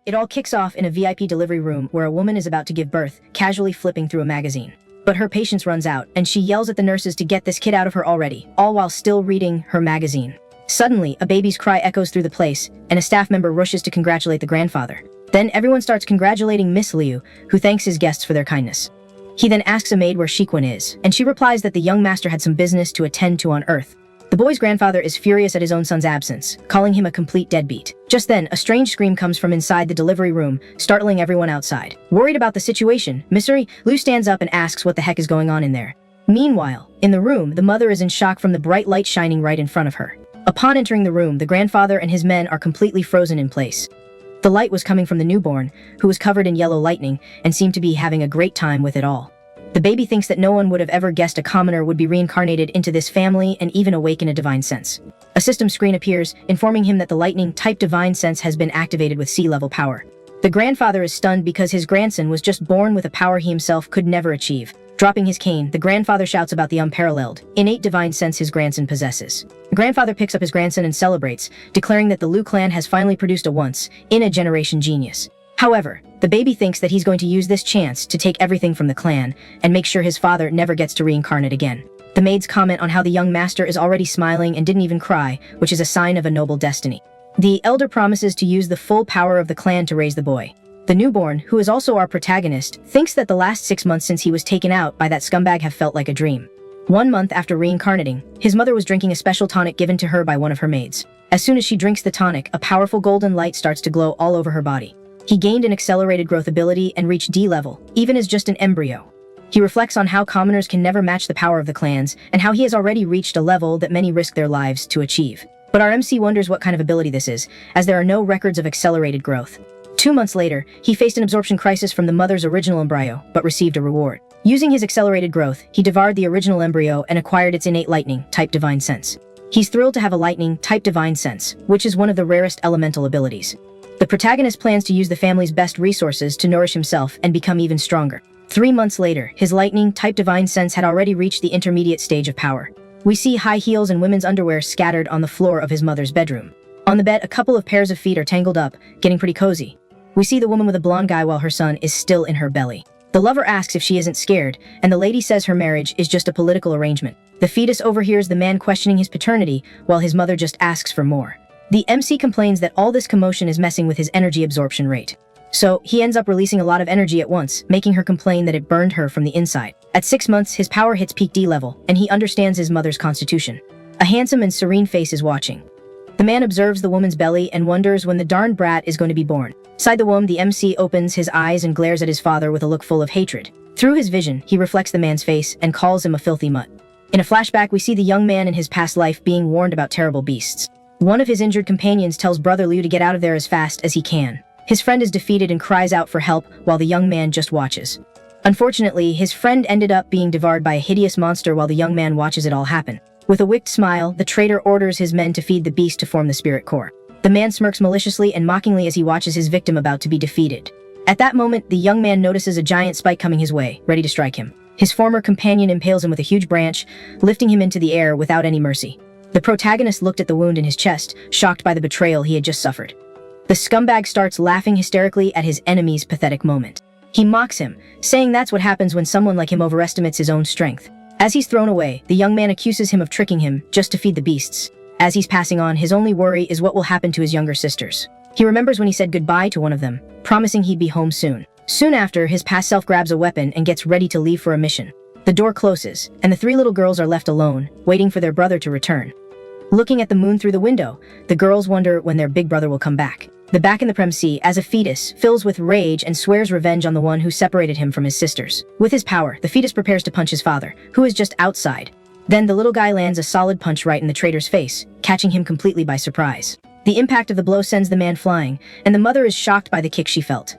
It all kicks off in a VIP delivery room where a woman is about to give birth, casually flipping through a magazine. But her patience runs out, and she yells at the nurses to get this kid out of her already, all while still reading her magazine. Suddenly, a baby's cry echoes through the place, and a staff member rushes to congratulate the grandfather. Then everyone starts congratulating Miss Liu, who thanks his guests for their kindness. He then asks a maid where Shikwon is, and she replies that the young master had some business to attend to on Earth. The boy's grandfather is furious at his own son's absence, calling him a complete deadbeat. Just then, a strange scream comes from inside the delivery room, startling everyone outside. Worried about the situation, Miss Liu stands up and asks what the heck is going on in there. Meanwhile, in the room, the mother is in shock from the bright light shining right in front of her. Upon entering the room, the grandfather and his men are completely frozen in place. The light was coming from the newborn, who was covered in yellow lightning and seemed to be having a great time with it all. The baby thinks that no one would have ever guessed a commoner would be reincarnated into this family and even awaken a divine sense. A system screen appears, informing him that the lightning-type divine sense has been activated with sea-level power. The grandfather is stunned because his grandson was just born with a power he himself could never achieve. Dropping his cane, the grandfather shouts about the unparalleled, innate divine sense his grandson possesses. The grandfather picks up his grandson and celebrates, declaring that the Liu clan has finally produced a once-in-a-generation genius. However, the baby thinks that he's going to use this chance to take everything from the clan and make sure his father never gets to reincarnate again. The maids comment on how the young master is already smiling and didn't even cry, which is a sign of a noble destiny. The elder promises to use the full power of the clan to raise the boy. The newborn, who is also our protagonist, thinks that the last 6 months since he was taken out by that scumbag have felt like a dream. 1 month after reincarnating, his mother was drinking a special tonic given to her by one of her maids. As soon as she drinks the tonic, a powerful golden light starts to glow all over her body. He gained an accelerated growth ability and reached D level, even as just an embryo. He reflects on how commoners can never match the power of the clans, and how he has already reached a level that many risk their lives to achieve. But our MC wonders what kind of ability this is, as there are no records of accelerated growth. 2 months later, he faced an absorption crisis from the mother's original embryo, but received a reward. Using his accelerated growth, he devoured the original embryo and acquired its innate lightning-type divine sense. He's thrilled to have a lightning-type divine sense, which is one of the rarest elemental abilities. The protagonist plans to use the family's best resources to nourish himself and become even stronger. 3 months later, his lightning-type divine sense had already reached the intermediate stage of power. We see high heels and women's underwear scattered on the floor of his mother's bedroom. On the bed, a couple of pairs of feet are tangled up, getting pretty cozy. We see the woman with a blonde guy while her son is still in her belly. The lover asks if she isn't scared, and the lady says her marriage is just a political arrangement. The fetus overhears the man questioning his paternity, while his mother just asks for more. The MC complains that all this commotion is messing with his energy absorption rate. So, he ends up releasing a lot of energy at once, making her complain that it burned her from the inside. At 6 months, his power hits peak D level, and he understands his mother's constitution. A handsome and serene face is watching. The man observes the woman's belly and wonders when the darned brat is going to be born. Inside the womb, the MC opens his eyes and glares at his father with a look full of hatred. Through his vision, he reflects the man's face and calls him a filthy mutt. In a flashback, we see the young man in his past life being warned about terrible beasts. One of his injured companions tells Brother Liu to get out of there as fast as he can. His friend is defeated and cries out for help while the young man just watches. Unfortunately, his friend ended up being devoured by a hideous monster while the young man watches it all happen. With a wicked smile, the traitor orders his men to feed the beast to form the spirit core. The man smirks maliciously and mockingly as he watches his victim about to be defeated. At that moment, the young man notices a giant spike coming his way, ready to strike him. His former companion impales him with a huge branch, lifting him into the air without any mercy. The protagonist looked at the wound in his chest, shocked by the betrayal he had just suffered. The scumbag starts laughing hysterically at his enemy's pathetic moment. He mocks him, saying that's what happens when someone like him overestimates his own strength. As he's thrown away, the young man accuses him of tricking him just to feed the beasts. As he's passing on, his only worry is what will happen to his younger sisters. He remembers when he said goodbye to one of them, promising he'd be home soon. Soon after, his past self grabs a weapon and gets ready to leave for a mission. The door closes, and the 3 little girls are left alone, waiting for their brother to return. Looking at the moon through the window, the girls wonder when their big brother will come back. The back in the Prem-C, as a fetus, fills with rage and swears revenge on the one who separated him from his sisters. With his power, the fetus prepares to punch his father, who is just outside. Then the little guy lands a solid punch right in the traitor's face, catching him completely by surprise. The impact of the blow sends the man flying, and the mother is shocked by the kick she felt.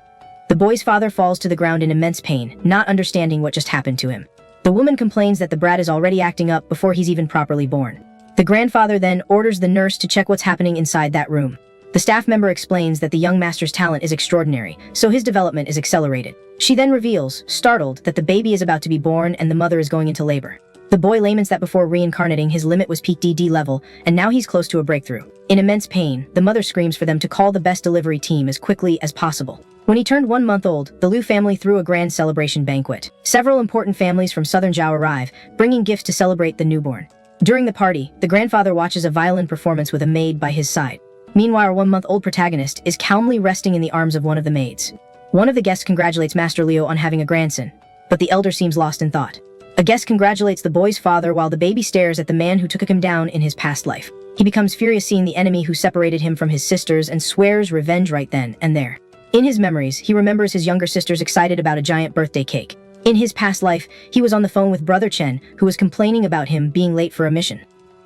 The boy's father falls to the ground in immense pain, not understanding what just happened to him. The woman complains that the brat is already acting up before he's even properly born. The grandfather then orders the nurse to check what's happening inside that room. The staff member explains that the young master's talent is extraordinary, so his development is accelerated. She then reveals, startled, that the baby is about to be born and the mother is going into labor. The boy laments that before reincarnating, his limit was peak DD level, and now he's close to a breakthrough. In immense pain, the mother screams for them to call the best delivery team as quickly as possible. When he turned 1 month old, the Liu family threw a grand celebration banquet. Several important families from southern Zhao arrive, bringing gifts to celebrate the newborn. During the party, the grandfather watches a violin performance with a maid by his side. Meanwhile, our 1-month-old protagonist is calmly resting in the arms of one of the maids. One of the guests congratulates Master Liu on having a grandson, but the elder seems lost in thought. A guest congratulates the boy's father while the baby stares at the man who took him down in his past life. He becomes furious seeing the enemy who separated him from his sisters and swears revenge right then and there. In his memories, he remembers his younger sisters excited about a giant birthday cake. In his past life, he was on the phone with Brother Chen, who was complaining about him being late for a mission.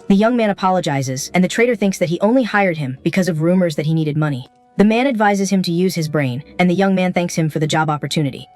The young man apologizes, and the traitor thinks that he only hired him because of rumors that he needed money. The man advises him to use his brain, and the young man thanks him for the job opportunity.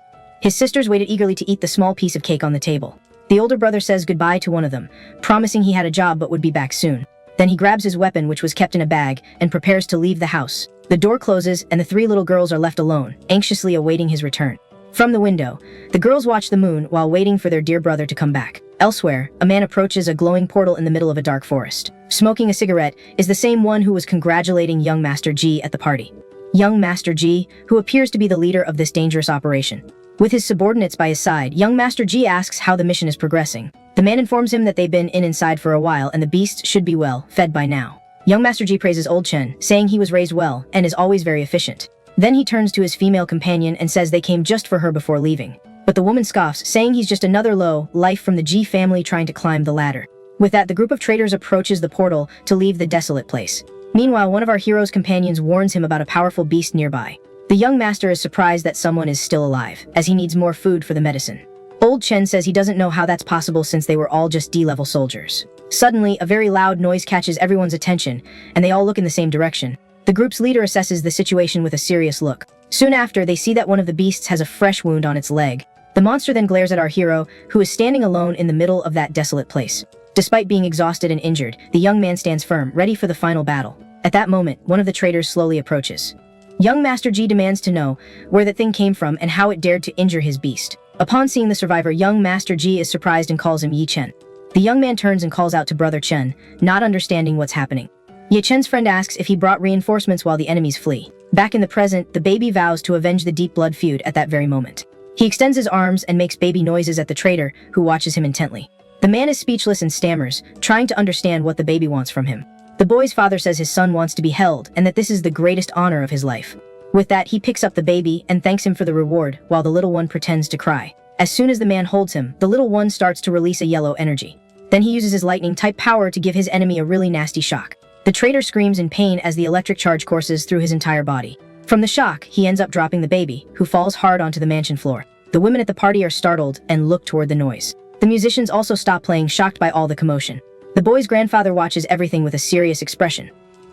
His sisters waited eagerly to eat the small piece of cake on the table. The older brother says goodbye to one of them, promising he had a job but would be back soon. Then he grabs his weapon, which was kept in a bag, and prepares to leave the house. The door closes, and the 3 little girls are left alone, anxiously awaiting his return. From the window, the girls watch the moon while waiting for their dear brother to come back. Elsewhere, a man approaches a glowing portal in the middle of a dark forest. Smoking a cigarette is the same one who was congratulating young Master Ji at the party. Young Master Ji, who appears to be the leader of this dangerous operation. With his subordinates by his side, young Master Ji asks how the mission is progressing. The man informs him that they've been inside for a while and the beasts should be well fed by now. Young Master Ji praises old Chen, saying he was raised well and is always very efficient. Then he turns to his female companion and says they came just for her before leaving. But the woman scoffs, saying he's just another low life from the Ji family trying to climb the ladder. With that, the group of traitors approaches the portal to leave the desolate place. Meanwhile, one of our hero's companions warns him about a powerful beast nearby. The young master is surprised that someone is still alive, as he needs more food for the medicine. Old Chen says he doesn't know how that's possible since they were all just D-level soldiers. Suddenly, a very loud noise catches everyone's attention, and they all look in the same direction. The group's leader assesses the situation with a serious look. Soon after, they see that one of the beasts has a fresh wound on its leg. The monster then glares at our hero, who is standing alone in the middle of that desolate place. Despite being exhausted and injured, the young man stands firm, ready for the final battle. At that moment, one of the traitors slowly approaches. Young Master Ji demands to know where that thing came from and how it dared to injure his beast. Upon seeing the survivor, young Master Ji is surprised and calls him Yi Chen. The young man turns and calls out to Brother Chen, not understanding what's happening. Ye Chen's friend asks if he brought reinforcements while the enemies flee. Back in the present, the baby vows to avenge the deep blood feud at that very moment. He extends his arms and makes baby noises at the traitor, who watches him intently. The man is speechless and stammers, trying to understand what the baby wants from him. The boy's father says his son wants to be held and that this is the greatest honor of his life. With that, he picks up the baby and thanks him for the reward, while the little one pretends to cry. As soon as the man holds him, the little one starts to release a yellow energy. Then he uses his lightning-type power to give his enemy a really nasty shock. The traitor screams in pain as the electric charge courses through his entire body. From the shock, he ends up dropping the baby, who falls hard onto the mansion floor. The women at the party are startled and look toward the noise. The musicians also stop playing, shocked by all the commotion. The boy's grandfather watches everything with a serious expression.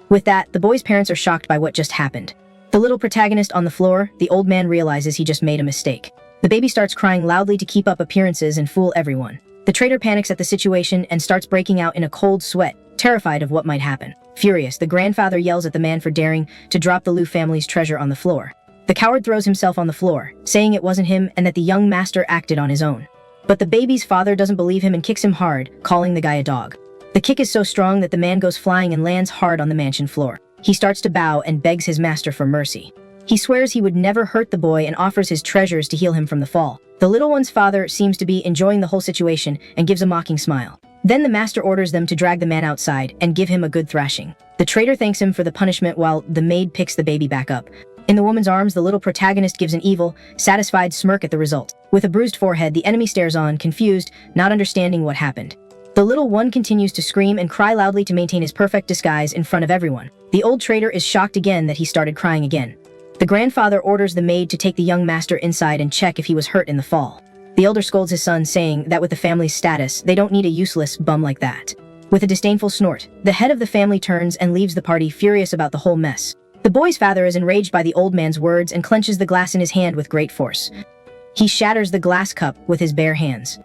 With that, the boy's parents are shocked by what just happened. The little protagonist on the floor, the old man realizes he just made a mistake. The baby starts crying loudly to keep up appearances and fool everyone. The traitor panics at the situation and starts breaking out in a cold sweat, terrified of what might happen. Furious, the grandfather yells at the man for daring to drop the Liu family's treasure on the floor. The coward throws himself on the floor, saying it wasn't him and that the young master acted on his own. But the baby's father doesn't believe him and kicks him hard, calling the guy a dog. The kick is so strong that the man goes flying and lands hard on the mansion floor. He starts to bow and begs his master for mercy. He swears he would never hurt the boy and offers his treasures to heal him from the fall. The little one's father seems to be enjoying the whole situation and gives a mocking smile. Then the master orders them to drag the man outside and give him a good thrashing. The traitor thanks him for the punishment while the maid picks the baby back up. In the woman's arms, the little protagonist gives an evil, satisfied smirk at the result. With a bruised forehead, the enemy stares on, confused, not understanding what happened. The little one continues to scream and cry loudly to maintain his perfect disguise in front of everyone. The old traitor is shocked again that he started crying again. The grandfather orders the maid to take the young master inside and check if he was hurt in the fall. The elder scolds his son, saying that with the family's status, they don't need a useless bum like that. With a disdainful snort, the head of the family turns and leaves the party, furious about the whole mess. The boy's father is enraged by the old man's words and clenches the glass in his hand with great force. He shatters the glass cup with his bare hands.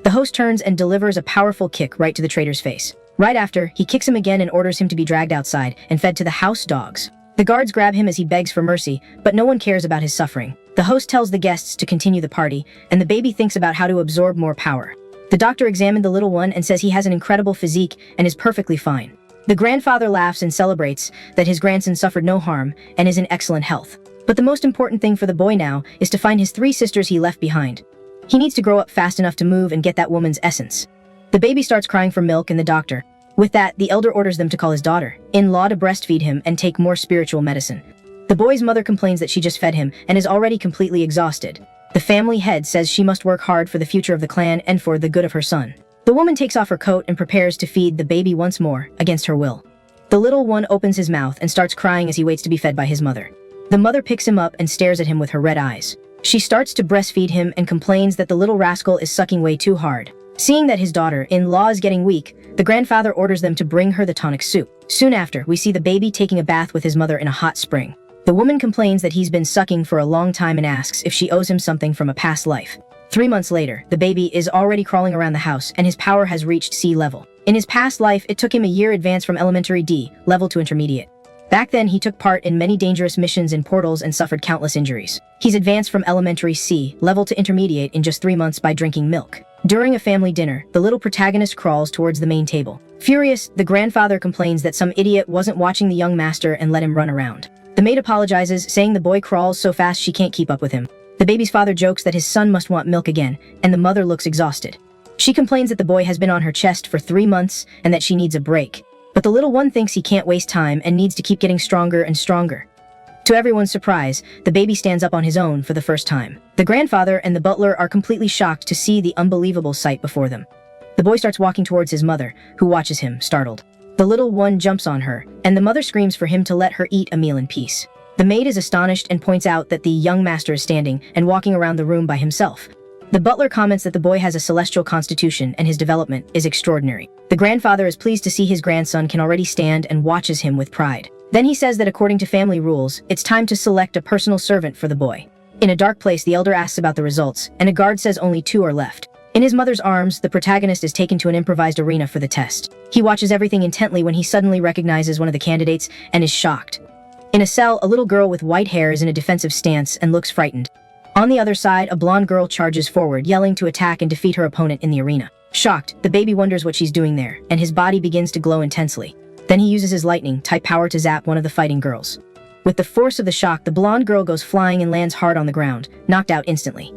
The host turns and delivers a powerful kick right to the traitor's face. Right after, he kicks him again and orders him to be dragged outside and fed to the house dogs. The guards grab him as he begs for mercy, but no one cares about his suffering. The host tells the guests to continue the party, and the baby thinks about how to absorb more power. The doctor examined the little one and says he has an incredible physique and is perfectly fine. The grandfather laughs and celebrates that his grandson suffered no harm and is in excellent health. But the most important thing for the boy now is to find his 3 sisters he left behind. He needs to grow up fast enough to move and get that woman's essence. The baby starts crying for milk and the doctor. With that, the elder orders them to call his daughter-in-law to breastfeed him and take more spiritual medicine. The boy's mother complains that she just fed him and is already completely exhausted. The family head says she must work hard for the future of the clan and for the good of her son. The woman takes off her coat and prepares to feed the baby once more, against her will. The little one opens his mouth and starts crying as he waits to be fed by his mother. The mother picks him up and stares at him with her red eyes. She starts to breastfeed him and complains that the little rascal is sucking way too hard. Seeing that his daughter-in-law is getting weak, the grandfather orders them to bring her the tonic soup. Soon after, we see the baby taking a bath with his mother in a hot spring. The woman complains that he's been sucking for a long time and asks if she owes him something from a past life. 3 months later, the baby is already crawling around the house and his power has reached sea level. In his past life, it took him a year advance from elementary D level to intermediate. Back then, he took part in many dangerous missions in portals and suffered countless injuries. He's advanced from elementary C level to intermediate in just 3 months by drinking milk. During a family dinner, the little protagonist crawls towards the main table. Furious, the grandfather complains that some idiot wasn't watching the young master and let him run around. The maid apologizes, saying the boy crawls so fast she can't keep up with him. The baby's father jokes that his son must want milk again, and the mother looks exhausted. She complains that the boy has been on her chest for 3 months and that she needs a break. But the little one thinks he can't waste time and needs to keep getting stronger and stronger. To everyone's surprise, the baby stands up on his own for the first time. The grandfather and the butler are completely shocked to see the unbelievable sight before them. The boy starts walking towards his mother, who watches him, startled. The little one jumps on her, and the mother screams for him to let her eat a meal in peace. The maid is astonished and points out that the young master is standing and walking around the room by himself. The butler comments that the boy has a celestial constitution and his development is extraordinary. The grandfather is pleased to see his grandson can already stand and watches him with pride. Then he says that according to family rules, it's time to select a personal servant for the boy. In a dark place, the elder asks about the results, and a guard says only 2 are left. In his mother's arms, the protagonist is taken to an improvised arena for the test. He watches everything intently when he suddenly recognizes one of the candidates and is shocked. In a cell, a little girl with white hair is in a defensive stance and looks frightened. On the other side, a blonde girl charges forward, yelling to attack and defeat her opponent in the arena. Shocked, the baby wonders what she's doing there, and his body begins to glow intensely. Then he uses his lightning-type power to zap one of the fighting girls. With the force of the shock, the blonde girl goes flying and lands hard on the ground, knocked out instantly.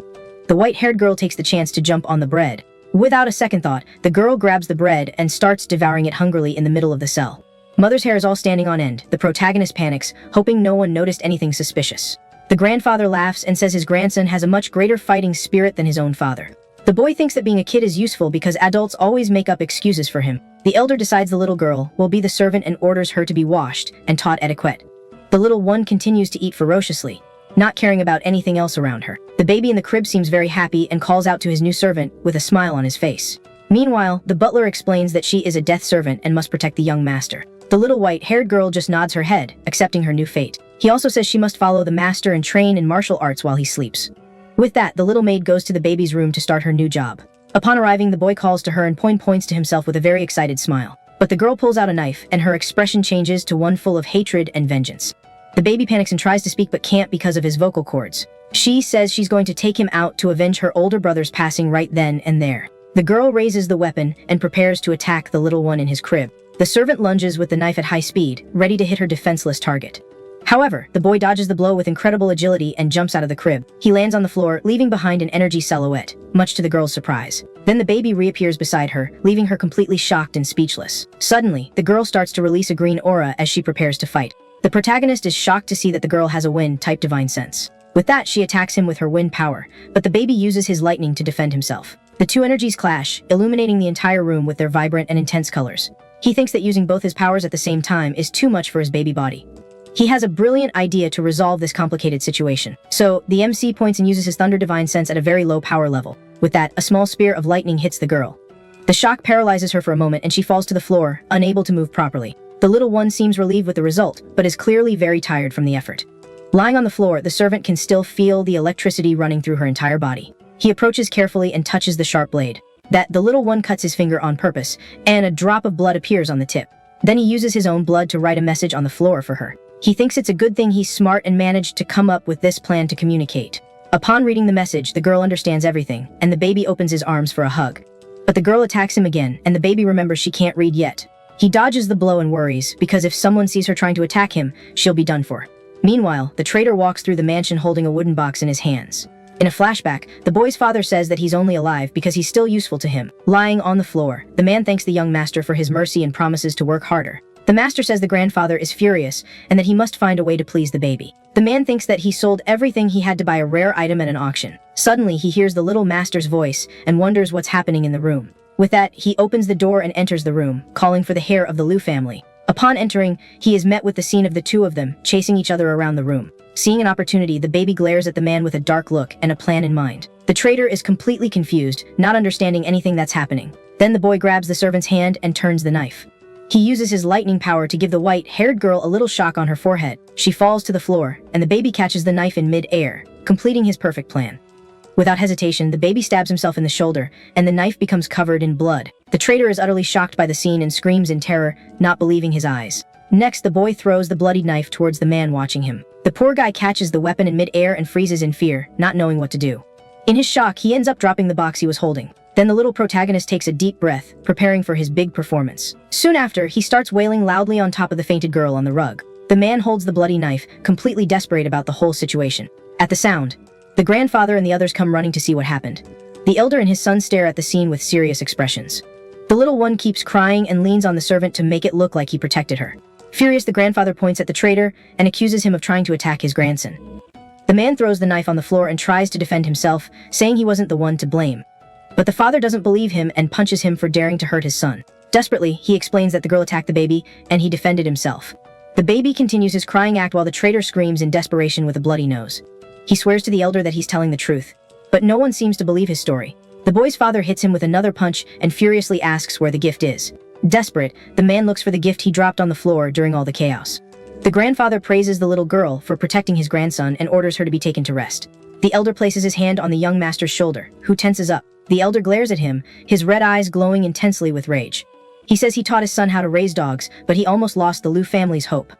The white-haired girl takes the chance to jump on the bread. Without a second thought, the girl grabs the bread and starts devouring it hungrily in the middle of the cell. Mother's hair is all standing on end. The protagonist panics, hoping no one noticed anything suspicious. The grandfather laughs and says his grandson has a much greater fighting spirit than his own father. The boy thinks that being a kid is useful because adults always make up excuses for him. The elder decides the little girl will be the servant and orders her to be washed and taught etiquette. The little one continues to eat ferociously, not caring about anything else around her. The baby in the crib seems very happy and calls out to his new servant with a smile on his face. Meanwhile, the butler explains that she is a death servant and must protect the young master. The little white-haired girl just nods her head, accepting her new fate. He also says she must follow the master and train in martial arts while he sleeps. With that, the little maid goes to the baby's room to start her new job. Upon arriving, the boy calls to her and points to himself with a very excited smile. But the girl pulls out a knife, and her expression changes to one full of hatred and vengeance. The baby panics and tries to speak but can't because of his vocal cords. She says she's going to take him out to avenge her older brother's passing right then and there. The girl raises the weapon and prepares to attack the little one in his crib. The servant lunges with the knife at high speed, ready to hit her defenseless target. However, the boy dodges the blow with incredible agility and jumps out of the crib. He lands on the floor, leaving behind an energy silhouette, much to the girl's surprise. Then the baby reappears beside her, leaving her completely shocked and speechless. Suddenly, the girl starts to release a green aura as she prepares to fight. The protagonist is shocked to see that the girl has a wind-type divine sense. With that, she attacks him with her wind power, but the baby uses his lightning to defend himself. The 2 energies clash, illuminating the entire room with their vibrant and intense colors. He thinks that using both his powers at the same time is too much for his baby body. He has a brilliant idea to resolve this complicated situation. So, the MC points and uses his Thunder Divine Sense at a very low power level. With that, a small spear of lightning hits the girl. The shock paralyzes her for a moment and she falls to the floor, unable to move properly. The little one seems relieved with the result, but is clearly very tired from the effort. Lying on the floor, the servant can still feel the electricity running through her entire body. He approaches carefully and touches the sharp blade. The little one cuts his finger on purpose, and a drop of blood appears on the tip. Then he uses his own blood to write a message on the floor for her. He thinks it's a good thing he's smart and managed to come up with this plan to communicate. Upon reading the message, the girl understands everything, and the baby opens his arms for a hug. But the girl attacks him again, and the baby remembers she can't read yet. He dodges the blow and worries, because if someone sees her trying to attack him, she'll be done for. Meanwhile, the traitor walks through the mansion holding a wooden box in his hands. In a flashback, the boy's father says that he's only alive because he's still useful to him. Lying on the floor, the man thanks the young master for his mercy and promises to work harder. The master says the grandfather is furious and that he must find a way to please the baby. The man thinks that he sold everything he had to buy a rare item at an auction. Suddenly, he hears the little master's voice and wonders what's happening in the room. With that, he opens the door and enters the room, calling for the heir of the Liu family. Upon entering, he is met with the scene of the two of them chasing each other around the room. Seeing an opportunity, the baby glares at the man with a dark look and a plan in mind. The traitor is completely confused, not understanding anything that's happening. Then the boy grabs the servant's hand and turns the knife. He uses his lightning power to give the white-haired girl a little shock on her forehead. She falls to the floor, and the baby catches the knife in mid-air, completing his perfect plan. Without hesitation, the baby stabs himself in the shoulder, and the knife becomes covered in blood. The traitor is utterly shocked by the scene and screams in terror, not believing his eyes. Next, the boy throws the bloodied knife towards the man watching him. The poor guy catches the weapon in mid-air and freezes in fear, not knowing what to do. In his shock, he ends up dropping the box he was holding. Then the little protagonist takes a deep breath, preparing for his big performance. Soon after, he starts wailing loudly on top of the fainted girl on the rug. The man holds the bloody knife, completely desperate about the whole situation. At the sound, the grandfather and the others come running to see what happened. The elder and his son stare at the scene with serious expressions. The little one keeps crying and leans on the servant to make it look like he protected her. Furious, the grandfather points at the traitor and accuses him of trying to attack his grandson. The man throws the knife on the floor and tries to defend himself, saying he wasn't the one to blame. But the father doesn't believe him and punches him for daring to hurt his son. Desperately, he explains that the girl attacked the baby and he defended himself. The baby continues his crying act while the traitor screams in desperation with a bloody nose. He swears to the elder that he's telling the truth, but no one seems to believe his story. The boy's father hits him with another punch and furiously asks where the gift is. Desperate, the man looks for the gift he dropped on the floor during all the chaos. The grandfather praises the little girl for protecting his grandson and orders her to be taken to rest. The elder places his hand on the young master's shoulder, who tenses up. The elder glares at him, his red eyes glowing intensely with rage. He says he taught his son how to raise dogs, but he almost lost the Liu family's hope.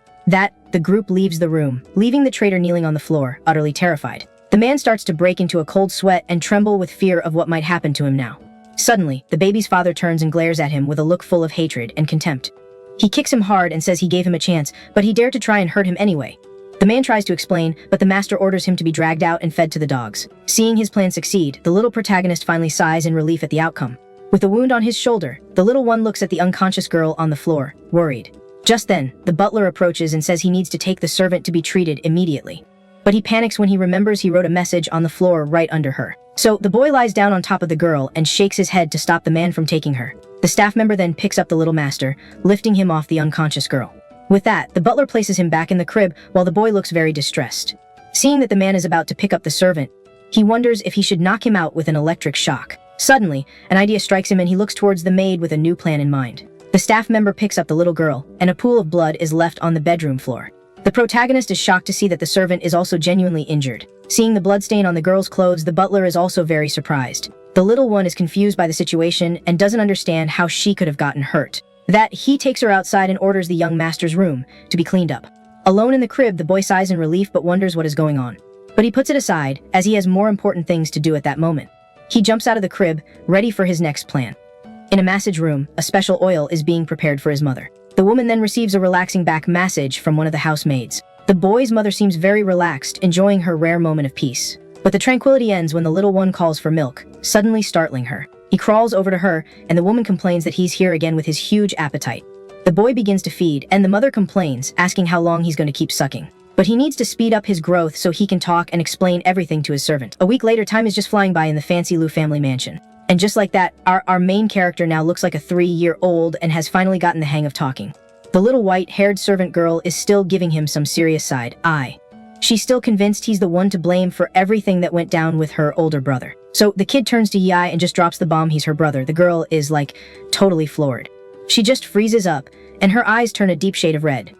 The group leaves the room, leaving the traitor kneeling on the floor, utterly terrified. The man starts to break into a cold sweat and tremble with fear of what might happen to him now. Suddenly, the baby's father turns and glares at him with a look full of hatred and contempt. He kicks him hard and says he gave him a chance, but he dared to try and hurt him anyway. The man tries to explain, but the master orders him to be dragged out and fed to the dogs. Seeing his plan succeed, the little protagonist finally sighs in relief at the outcome. With a wound on his shoulder, the little one looks at the unconscious girl on the floor, worried. Just then, the butler approaches and says he needs to take the servant to be treated immediately. But he panics when he remembers he wrote a message on the floor right under her. So, the boy lies down on top of the girl and shakes his head to stop the man from taking her. The staff member then picks up the little master, lifting him off the unconscious girl. With that, the butler places him back in the crib while the boy looks very distressed. Seeing that the man is about to pick up the servant, he wonders if he should knock him out with an electric shock. Suddenly, an idea strikes him and he looks towards the maid with a new plan in mind. The staff member picks up the little girl, and a pool of blood is left on the bedroom floor. The protagonist is shocked to see that the servant is also genuinely injured. Seeing the bloodstain on the girl's clothes, the butler is also very surprised. The little one is confused by the situation and doesn't understand how she could have gotten hurt. He takes her outside and orders the young master's room to be cleaned up. Alone in the crib, the boy sighs in relief but wonders what is going on. But he puts it aside, as he has more important things to do at that moment. He jumps out of the crib, ready for his next plan. In a massage room, a special oil is being prepared for his mother. The woman then receives a relaxing back massage from one of the housemaids. The boy's mother seems very relaxed, enjoying her rare moment of peace. But the tranquility ends when the little one calls for milk, suddenly startling her. He crawls over to her, and the woman complains that he's here again with his huge appetite. The boy begins to feed, and the mother complains, asking how long he's going to keep sucking. But he needs to speed up his growth so he can talk and explain everything to his servant. A week later, time is just flying by in the fancy Liu family mansion. And just like that, our main character now looks like a 3-year-old and has finally gotten the hang of talking. The little white-haired servant girl is still giving him some serious side eye. She's still convinced he's the one to blame for everything that went down with her older brother. So the kid turns to Yi and just drops the bomb he's her brother. The girl is totally floored. She just freezes up, and her eyes turn a deep shade of red.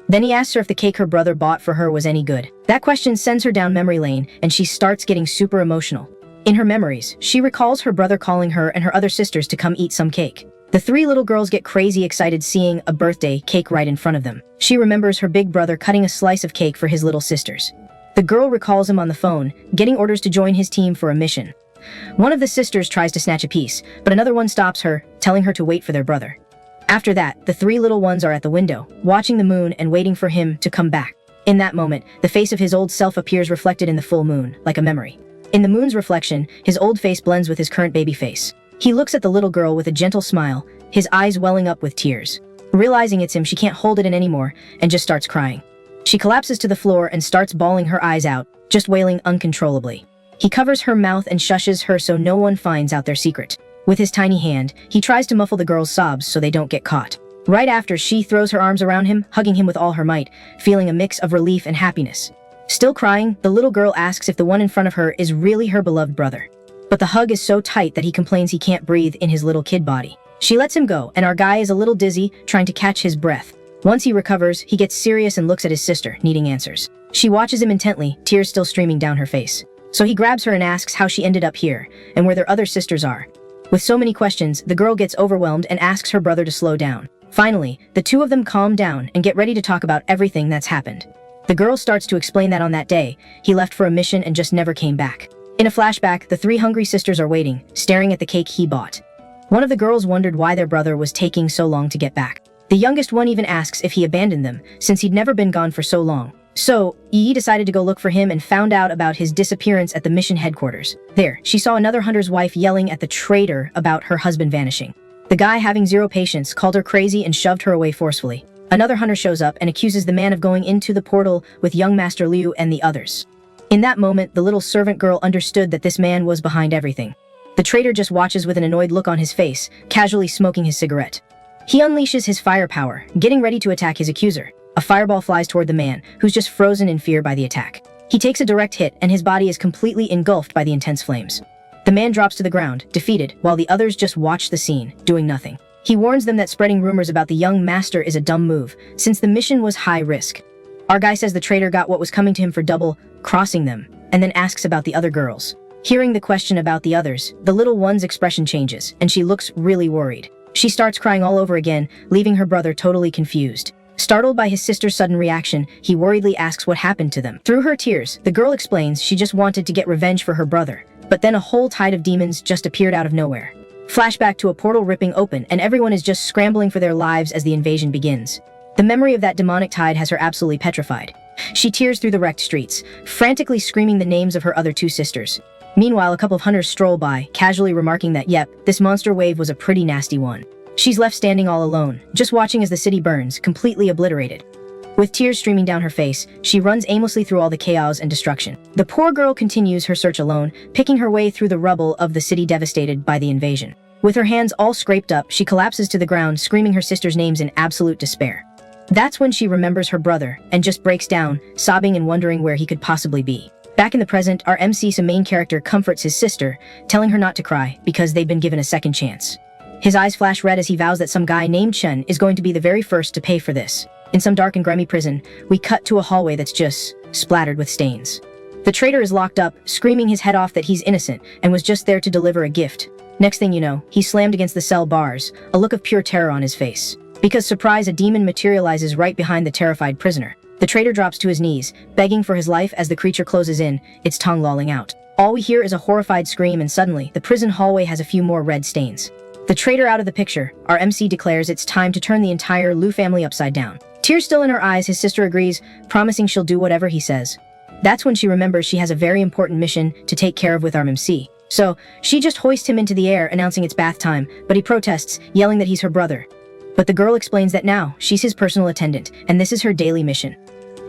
Then he asks her if the cake her brother bought for her was any good. That question sends her down memory lane, and she starts getting super emotional. In her memories, she recalls her brother calling her and her other sisters to come eat some cake. The 3 little girls get crazy excited seeing a birthday cake right in front of them. She remembers her big brother cutting a slice of cake for his little sisters. The girl recalls him on the phone, getting orders to join his team for a mission. One of the sisters tries to snatch a piece, but another one stops her, telling her to wait for their brother. After that, the three little ones are at the window, watching the moon and waiting for him to come back. In that moment, the face of his old self appears reflected in the full moon, like a memory. In the moon's reflection, his old face blends with his current baby face. He looks at the little girl with a gentle smile, his eyes welling up with tears. Realizing it's him, she can't hold it in anymore and just starts crying. She collapses to the floor and starts bawling her eyes out, just wailing uncontrollably. He covers her mouth and shushes her so no one finds out their secret. With his tiny hand, he tries to muffle the girl's sobs so they don't get caught. Right after, she throws her arms around him, hugging him with all her might, feeling a mix of relief and happiness. Still crying, the little girl asks if the one in front of her is really her beloved brother. But the hug is so tight that he complains he can't breathe in his little kid body. She lets him go, and our guy is a little dizzy, trying to catch his breath. Once he recovers, he gets serious and looks at his sister, needing answers. She watches him intently, tears still streaming down her face. So he grabs her and asks how she ended up here, and where their other sisters are. With so many questions, the girl gets overwhelmed and asks her brother to slow down. Finally, the two of them calm down and get ready to talk about everything that's happened. The girl starts to explain that on that day, he left for a mission and just never came back. In a flashback, the three hungry sisters are waiting, staring at the cake he bought. One of the girls wondered why their brother was taking so long to get back. The youngest one even asks if he abandoned them, since he'd never been gone for so long. So, Yi decided to go look for him and found out about his disappearance at the mission headquarters. There, she saw another hunter's wife yelling at the traitor about her husband vanishing. The guy, having zero patience, called her crazy and shoved her away forcefully. Another hunter shows up and accuses the man of going into the portal with young Master Liu and the others. In that moment, the little servant girl understood that this man was behind everything. The traitor just watches with an annoyed look on his face, casually smoking his cigarette. He unleashes his firepower, getting ready to attack his accuser. A fireball flies toward the man, who's just frozen in fear by the attack. He takes a direct hit, and his body is completely engulfed by the intense flames. The man drops to the ground, defeated, while the others just watch the scene, doing nothing. He warns them that spreading rumors about the young master is a dumb move, since the mission was high risk. Our guy says the traitor got what was coming to him for double-crossing them, and then asks about the other girls. Hearing the question about the others, the little one's expression changes, and she looks really worried. She starts crying all over again, leaving her brother totally confused. Startled by his sister's sudden reaction, he worriedly asks what happened to them. Through her tears, the girl explains she just wanted to get revenge for her brother, but then a whole tide of demons just appeared out of nowhere. Flashback to a portal ripping open, and everyone is just scrambling for their lives as the invasion begins. The memory of that demonic tide has her absolutely petrified. She tears through the wrecked streets, frantically screaming the names of her other two sisters. Meanwhile, a couple of hunters stroll by, casually remarking that, yep, this monster wave was a pretty nasty one. She's left standing all alone, just watching as the city burns, completely obliterated. With tears streaming down her face, she runs aimlessly through all the chaos and destruction. The poor girl continues her search alone, picking her way through the rubble of the city devastated by the invasion. With her hands all scraped up, she collapses to the ground, screaming her sister's names in absolute despair. That's when she remembers her brother, and just breaks down, sobbing and wondering where he could possibly be. Back in the present, our MC, some main character, comforts his sister, telling her not to cry, because they've been given a second chance. His eyes flash red as he vows that some guy named Chen is going to be the very first to pay for this. In some dark and grimy prison, we cut to a hallway that's just splattered with stains. The traitor is locked up, screaming his head off that he's innocent and was just there to deliver a gift. Next thing you know, he's slammed against the cell bars, a look of pure terror on his face. Because surprise, a demon materializes right behind the terrified prisoner. The traitor drops to his knees, begging for his life as the creature closes in, its tongue lolling out. All we hear is a horrified scream, and suddenly, the prison hallway has a few more red stains. The traitor out of the picture, our MC declares it's time to turn the entire Liu family upside down. Tears still in her eyes, his sister agrees, promising she'll do whatever he says. That's when she remembers she has a very important mission to take care of with our MC. So, she just hoists him into the air, announcing it's bath time, but he protests, yelling that he's her brother. But the girl explains that now, she's his personal attendant, and this is her daily mission.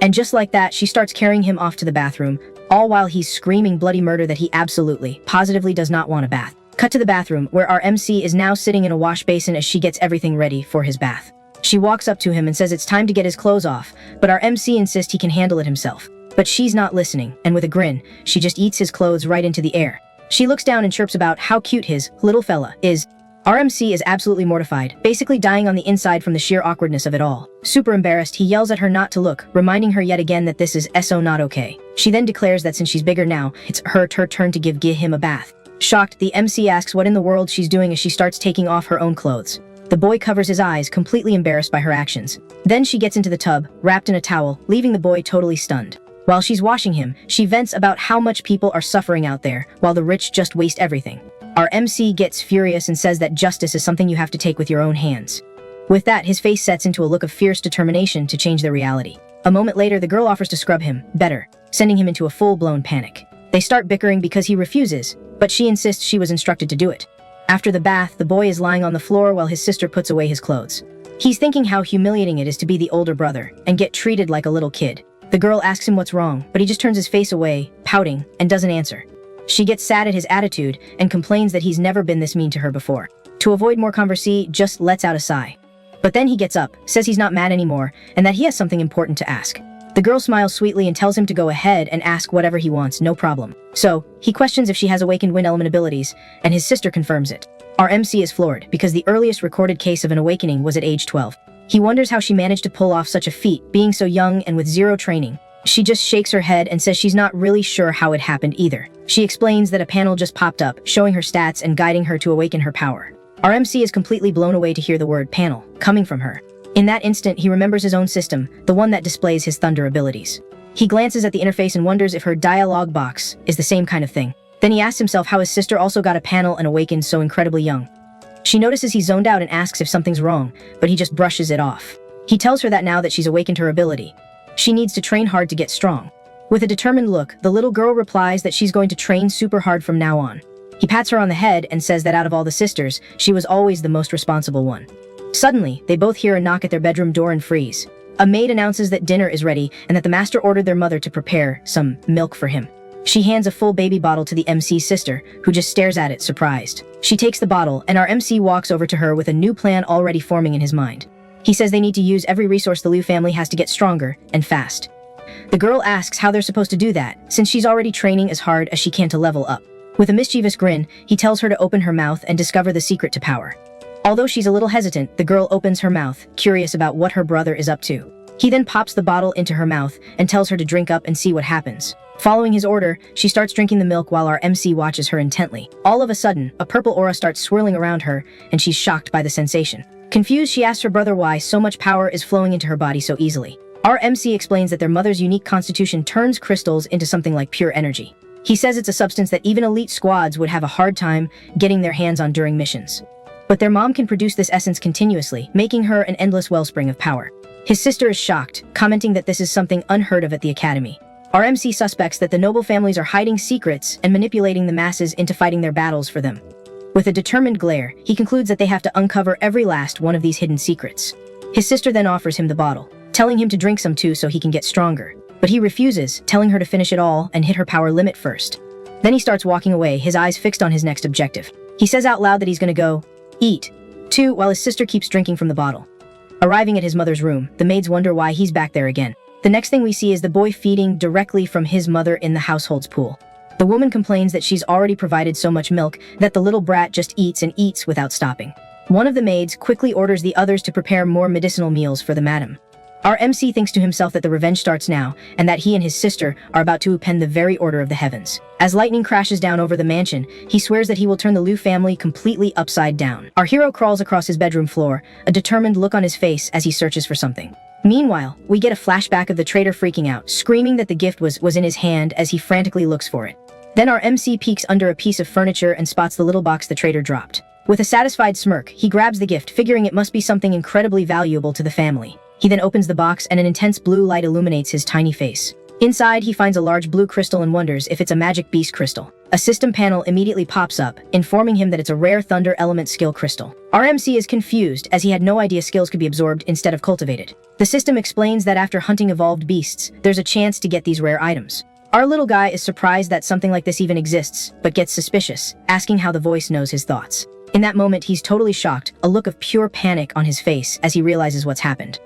And just like that, she starts carrying him off to the bathroom, all while he's screaming bloody murder that he absolutely, positively does not want a bath. Cut to the bathroom, where our MC is now sitting in a wash basin as she gets everything ready for his bath. She walks up to him and says it's time to get his clothes off, but our MC insists he can handle it himself. But she's not listening, and with a grin, she just eats his clothes right into the air. She looks down and chirps about how cute his little fella is. Our MC is absolutely mortified, basically dying on the inside from the sheer awkwardness of it all. Super embarrassed, he yells at her not to look, reminding her yet again that this is so not okay. She then declares that since she's bigger now, it's her turn to give him a bath. Shocked, the MC asks what in the world she's doing as she starts taking off her own clothes. The boy covers his eyes, completely embarrassed by her actions. Then she gets into the tub, wrapped in a towel, leaving the boy totally stunned. While she's washing him, she vents about how much people are suffering out there, while the rich just waste everything. Our MC gets furious and says that justice is something you have to take with your own hands. With that, his face sets into a look of fierce determination to change their reality. A moment later, the girl offers to scrub him, better, sending him into a full-blown panic. They start bickering because he refuses, but she insists she was instructed to do it. After the bath, the boy is lying on the floor while his sister puts away his clothes. He's thinking how humiliating it is to be the older brother and get treated like a little kid. The girl asks him what's wrong, but he just turns his face away, pouting, and doesn't answer. She gets sad at his attitude and complains that he's never been this mean to her before. To avoid more conversation, just lets out a sigh. But then he gets up, says he's not mad anymore, and that he has something important to ask. The girl smiles sweetly and tells him to go ahead and ask whatever he wants, no problem. So, he questions if she has awakened wind element abilities, and his sister confirms it. Our MC is floored, because the earliest recorded case of an awakening was at age 12. He wonders how she managed to pull off such a feat, being so young and with zero training. She just shakes her head and says she's not really sure how it happened either. She explains that a panel just popped up, showing her stats and guiding her to awaken her power. Our MC is completely blown away to hear the word panel coming from her. In that instant, he remembers his own system, the one that displays his thunder abilities. He glances at the interface and wonders if her dialogue box is the same kind of thing. Then he asks himself how his sister also got a panel and awakened so incredibly young. She notices he's zoned out and asks if something's wrong, but he just brushes it off. He tells her that now that she's awakened her ability, she needs to train hard to get strong. With a determined look, the little girl replies that she's going to train super hard from now on. He pats her on the head and says that out of all the sisters, she was always the most responsible one. Suddenly, they both hear a knock at their bedroom door and freeze. A maid announces that dinner is ready and that the master ordered their mother to prepare some milk for him. She hands a full baby bottle to the MC's sister, who just stares at it, surprised. She takes the bottle, and our MC walks over to her with a new plan already forming in his mind. He says they need to use every resource the Liu family has to get stronger, and fast. The girl asks how they're supposed to do that, since she's already training as hard as she can to level up. With a mischievous grin, he tells her to open her mouth and discover the secret to power. Although she's a little hesitant, the girl opens her mouth, curious about what her brother is up to. He then pops the bottle into her mouth and tells her to drink up and see what happens. Following his order, she starts drinking the milk while our MC watches her intently. All of a sudden, a purple aura starts swirling around her, and she's shocked by the sensation. Confused, she asks her brother why so much power is flowing into her body so easily. Our MC explains that their mother's unique constitution turns crystals into something like pure energy. He says it's a substance that even elite squads would have a hard time getting their hands on during missions. But their mom can produce this essence continuously, making her an endless wellspring of power. His sister is shocked, commenting that this is something unheard of at the academy. Our MC suspects that the noble families are hiding secrets and manipulating the masses into fighting their battles for them. With a determined glare, he concludes that they have to uncover every last one of these hidden secrets. His sister then offers him the bottle, telling him to drink some too so he can get stronger. But he refuses, telling her to finish it all and hit her power limit first. Then he starts walking away, his eyes fixed on his next objective. He says out loud that he's gonna go eat, too, while his sister keeps drinking from the bottle. Arriving at his mother's room, the maids wonder why he's back there again. The next thing we see is the boy feeding directly from his mother in the household's pool. The woman complains that she's already provided so much milk that the little brat just eats and eats without stopping. One of the maids quickly orders the others to prepare more medicinal meals for the madam. Our MC thinks to himself that the revenge starts now, and that he and his sister are about to append the very order of the heavens. As lightning crashes down over the mansion, he swears that he will turn the Liu family completely upside down. Our hero crawls across his bedroom floor, a determined look on his face as he searches for something. Meanwhile, we get a flashback of the traitor freaking out, screaming that the gift was in his hand as he frantically looks for it. Then our MC peeks under a piece of furniture and spots the little box the traitor dropped. With a satisfied smirk, he grabs the gift, figuring it must be something incredibly valuable to the family. He then opens the box and an intense blue light illuminates his tiny face. Inside, he finds a large blue crystal and wonders if it's a magic beast crystal. A system panel immediately pops up, informing him that it's a rare thunder element skill crystal. Our MC is confused, as he had no idea skills could be absorbed instead of cultivated. The system explains that after hunting evolved beasts, there's a chance to get these rare items. Our little guy is surprised that something like this even exists, but gets suspicious, asking how the voice knows his thoughts. In that moment, he's totally shocked, a look of pure panic on his face as he realizes what's happened.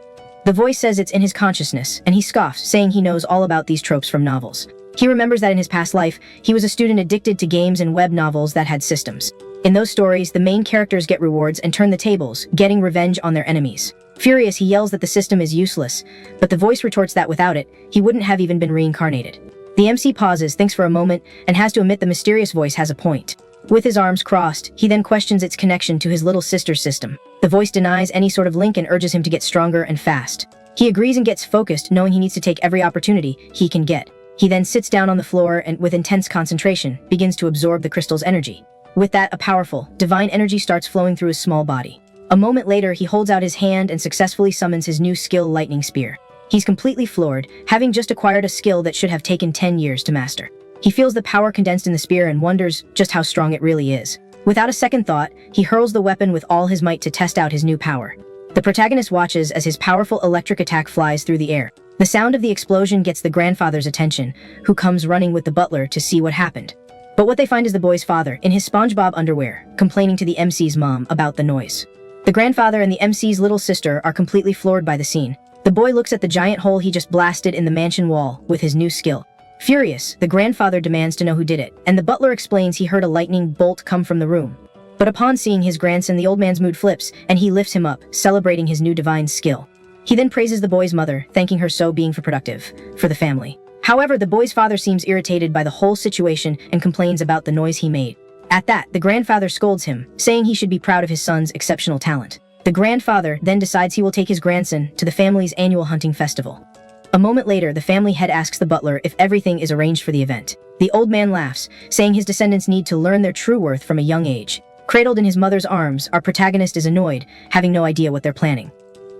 The voice says it's in his consciousness, and he scoffs, saying he knows all about these tropes from novels. He remembers that in his past life, he was a student addicted to games and web novels that had systems. In those stories, the main characters get rewards and turn the tables, getting revenge on their enemies. Furious, he yells that the system is useless, but the voice retorts that without it, he wouldn't have even been reincarnated. The MC pauses, thinks for a moment, and has to admit the mysterious voice has a point. With his arms crossed, he then questions its connection to his little sister's system. The voice denies any sort of link and urges him to get stronger and fast. He agrees and gets focused, knowing he needs to take every opportunity he can get. He then sits down on the floor and, with intense concentration, begins to absorb the crystal's energy. With that, a powerful, divine energy starts flowing through his small body. A moment later, he holds out his hand and successfully summons his new skill, Lightning Spear. He's completely floored, having just acquired a skill that should have taken 10 years to master. He feels the power condensed in the spear and wonders just how strong it really is. Without a second thought, he hurls the weapon with all his might to test out his new power. The protagonist watches as his powerful electric attack flies through the air. The sound of the explosion gets the grandfather's attention, who comes running with the butler to see what happened. But what they find is the boy's father, in his SpongeBob underwear, complaining to the MC's mom about the noise. The grandfather and the MC's little sister are completely floored by the scene. The boy looks at the giant hole he just blasted in the mansion wall with his new skill. Furious, the grandfather demands to know who did it, and the butler explains he heard a lightning bolt come from the room. But upon seeing his grandson, the old man's mood flips, and he lifts him up, celebrating his new divine skill. He then praises the boy's mother, thanking her so being productive for the family. However, the boy's father seems irritated by the whole situation and complains about the noise he made. At that, the grandfather scolds him, saying he should be proud of his son's exceptional talent. The grandfather then decides he will take his grandson to the family's annual hunting festival. A moment later, the family head asks the butler if everything is arranged for the event. The old man laughs, saying his descendants need to learn their true worth from a young age. Cradled in his mother's arms, our protagonist is annoyed, having no idea what they're planning.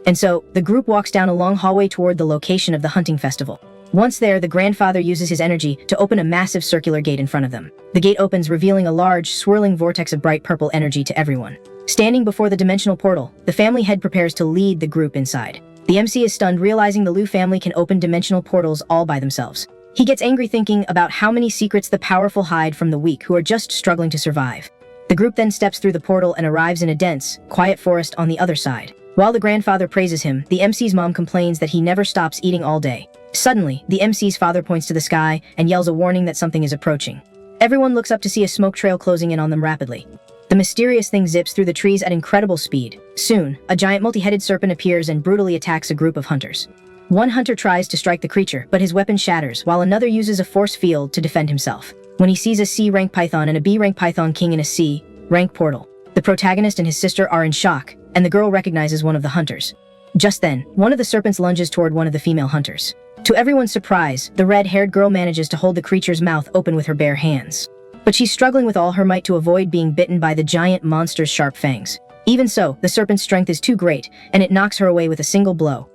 And so, the group walks down a long hallway toward the location of the hunting festival. Once there, the grandfather uses his energy to open a massive circular gate in front of them. The gate opens, revealing a large, swirling vortex of bright purple energy to everyone. Standing before the dimensional portal, the family head prepares to lead the group inside. The MC is stunned, realizing the Liu family can open dimensional portals all by themselves. He gets angry thinking about how many secrets the powerful hide from the weak who are just struggling to survive. The group then steps through the portal and arrives in a dense, quiet forest on the other side. While the grandfather praises him, the MC's mom complains that he never stops eating all day. Suddenly, the MC's father points to the sky and yells a warning that something is approaching. Everyone looks up to see a smoke trail closing in on them rapidly. The mysterious thing zips through the trees at incredible speed. Soon, a giant multi-headed serpent appears and brutally attacks a group of hunters. One hunter tries to strike the creature, but his weapon shatters, while another uses a force field to defend himself. When he sees a C-rank python and a B-rank python king in a C-rank portal, the protagonist and his sister are in shock, and the girl recognizes one of the hunters. Just then, one of the serpents lunges toward one of the female hunters. To everyone's surprise, the red-haired girl manages to hold the creature's mouth open with her bare hands. But she's struggling with all her might to avoid being bitten by the giant monster's sharp fangs. Even so, the serpent's strength is too great, and it knocks her away with a single blow.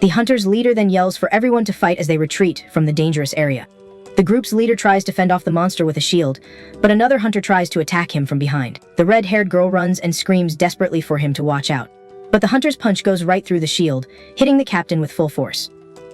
The hunter's leader then yells for everyone to fight as they retreat from the dangerous area. The group's leader tries to fend off the monster with a shield, but another hunter tries to attack him from behind. The red-haired girl runs and screams desperately for him to watch out. But the hunter's punch goes right through the shield, hitting the captain with full force.